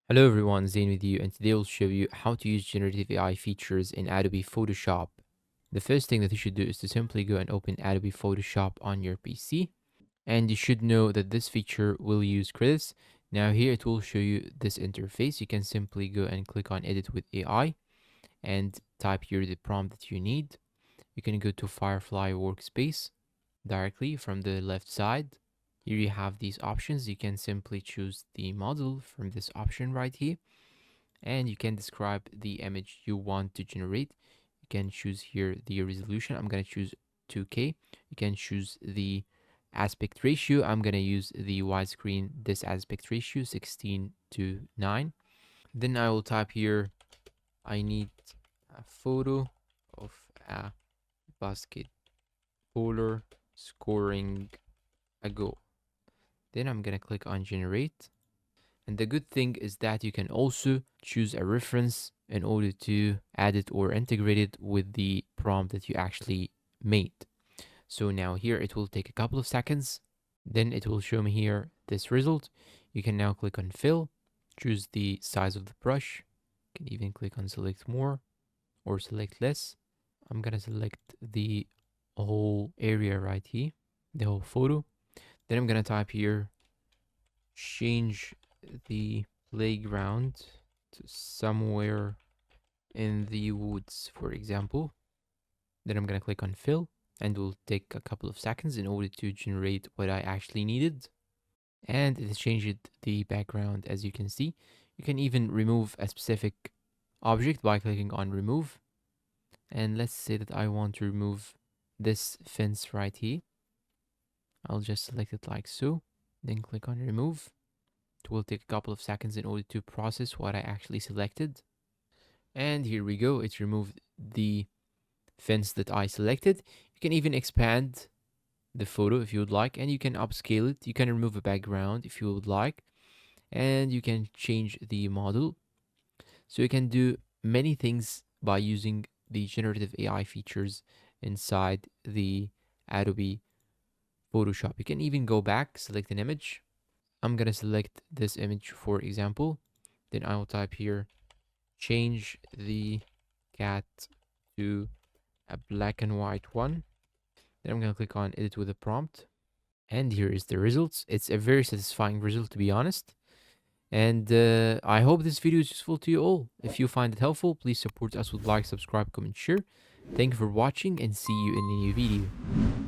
Hello everyone, Zain with you, and today I'll show you how to use generative AI features in Adobe Photoshop. The first thing that you should do is to simply go and open Adobe Photoshop on your PC, and you should know that this feature will use credits. Now here it will show you this interface. You can simply go and click on Edit with AI and type here the prompt that you need. You can go to Firefly Workspace directly from the left side. Here you have these options. You can simply choose the model from this option right here, and you can describe the image you want to generate. You can choose here the resolution. I'm going to choose 2K. You can choose the aspect ratio. I'm going to use the widescreen, this aspect ratio 16:9. Then I will type here, I need a photo of a basketballer scoring a goal. Then I'm going to click on generate. And the good thing is that you can also choose a reference in order to add it or integrate it with the prompt that you actually made. So now here it will take a couple of seconds. Then it will show me here this result. You can now click on fill, choose the size of the brush. You can even click on select more or select less. I'm gonna select the whole area right here, the whole photo. Then I'm gonna type here, change the playground to somewhere in the woods, for example. Then I'm gonna click on fill, and it will take a couple of seconds in order to generate what I actually needed. And it has changed the background, as you can see. You can even remove a specific object by clicking on remove. And let's say that I want to remove this fence right here. I'll just select it like so, then click on remove. It will take a couple of seconds in order to process what I actually selected. And here we go. It removed the fence that I selected. You can even expand the photo if you would like, and you can upscale it. You can remove a background if you would like, and you can change the model. So you can do many things by using the generative AI features inside the Adobe Photoshop. You can even go back, select an image. I'm gonna select this image, for example. Then I will type here, change the cat to a black and white one. Then I'm gonna click on edit with a prompt. And here is the results. It's a very satisfying result, to be honest. And I hope this video is useful to you all. If you find it helpful, please support us with like, subscribe, comment, share. Thank you for watching, and see you in a new video.